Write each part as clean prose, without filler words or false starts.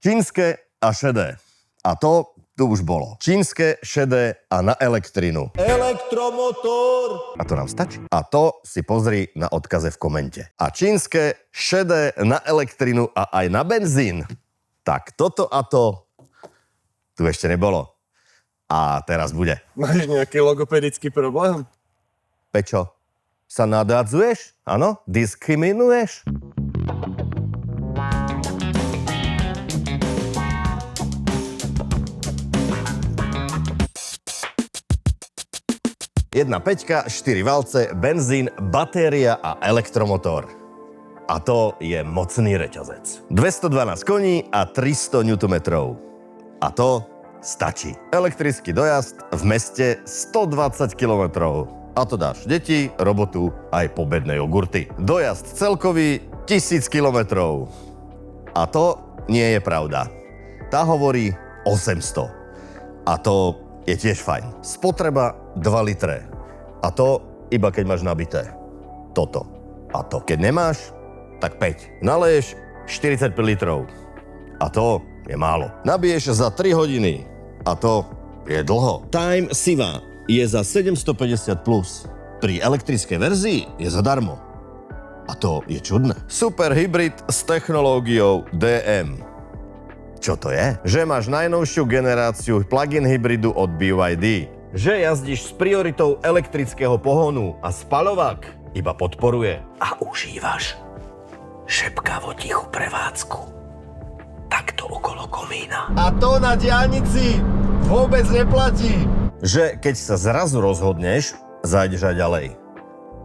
Čínske a šedé. A to tu už bolo. Čínske, šedé a na elektrinu. Elektromotor! A to nám stačí. A to si pozri na odkaze v komente. A čínske, šedé na elektrinu a aj na benzín. Tak toto a to tu ešte nebolo. A teraz bude. Máš nejaký logopedický problém? Pečo, sa nadádzuješ? Áno? Diskriminuješ? Jedna peťka, 4 valce, benzín, batéria a elektromotor. A to je mocný reťazec. 212 koní a 300 Nm. A to stačí. Elektrický dojazd v meste 120 km. A to dáš deti, robotu aj pobedné jogurty. Dojazd celkový 1000 km. A to nie je pravda. Tá hovorí 800. A to je tiež fajn. Spotreba 2 litre. A to iba keď máš nabité. Toto a to. Keď nemáš, tak 5. Naleješ 45 litrov. A to je málo. Nabiješ za 3 hodiny. A to je dlho. Time Siva je za 750+. Pri elektrickej verzii je zadarmo. A to je čudné. Super hybrid s technológiou DM. Čo to je? Že máš najnovšiu generáciu plug-in hybridu od BYD. Že jazdíš s prioritou elektrického pohonu a spaľovák iba podporuje. A užívaš šepkavo tichú prevádzku. Takto okolo komína. A to na diaľnici vôbec neplatí. Že keď sa zrazu rozhodneš, zájdeš aj ďalej.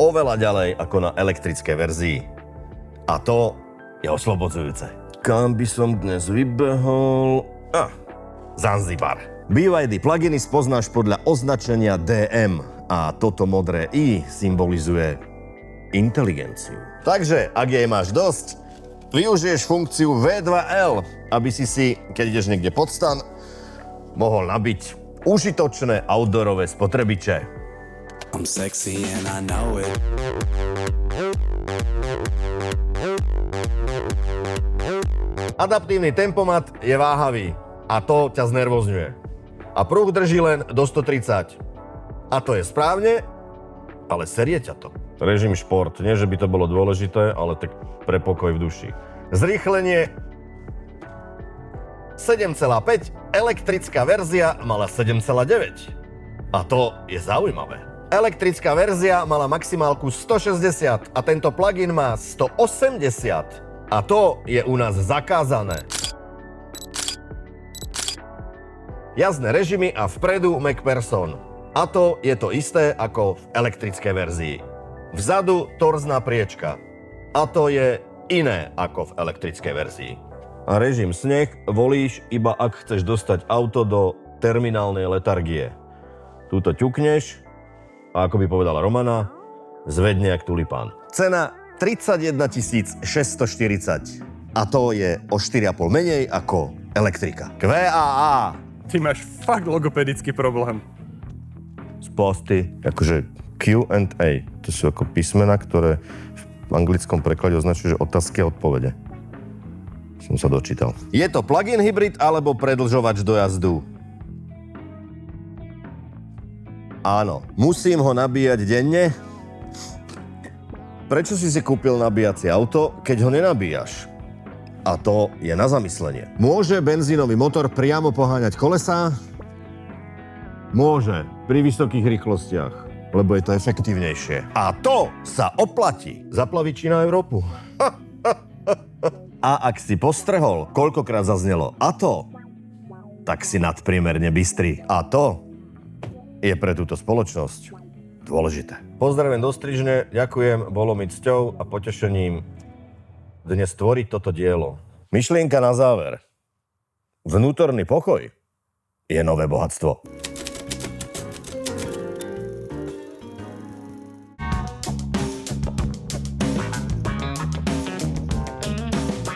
Oveľa ďalej ako na elektrickej verzii. A to je oslobodzujúce. Kam by som dnes vybehol? Zanzibar. BYD pluginy spoznáš podľa označenia DM a toto modré I symbolizuje inteligenciu. Takže, ak jej máš dosť, využiješ funkciu V2L, aby si, keď ideš niekde pod stan, mohol nabiť užitočné outdoorové spotrebiče. I'm sexy and I know it. Adaptívny tempomat je váhavý a to ťa znervozňuje. A pruh drží len do 130. A to je správne, ale serie ťa to. Režim šport, nie že by to bolo dôležité, ale tak pre pokoj v duši. Zrýchlenie 7,5, elektrická verzia mala 7,9. A to je zaujímavé. Elektrická verzia mala maximálku 160 a tento plugin má 180. A to je u nás zakázané. Jazdné režimy a vpredu MacPherson. A to je to isté ako v elektrickej verzii. Vzadu torzná priečka. A to je iné ako v elektrickej verzii. A režim sneh volíš iba ak chceš dostať auto do terminálnej letargie. Tuto ťukneš a ako by povedala Romana, zvedne jak tulipán. Cena 31 640. A to je o 4,5 menej ako elektrika. QAA. Ty máš fakt logopedický problém. Sposty. Akože Q&A. To sú ako písmena, ktoré v anglickom preklade označujú, že otázky a odpovede. Som sa dočítal. Je to plug-in hybrid alebo predĺžovač dojazdu? Áno. Musím ho nabíjať denne? Prečo si kúpil nabíjacie auto, keď ho nenabíjaš? A to je na zamyslenie. Môže benzínový motor priamo poháňať kolesá? Môže, pri vysokých rýchlostiach, lebo je to efektívnejšie. A to sa oplatí. Zaplavičí na Európu. A ak si postrehol, koľkokrát zaznelo a to, tak si nadpriemerne bystrý. A to je pre túto spoločnosť dôležité. Pozdravujem do Strižne, ďakujem, bolo mi cťou a potešením dnes tvoriť toto dielo. Myšlienka na záver. Vnútorný pokoj je nové bohatstvo.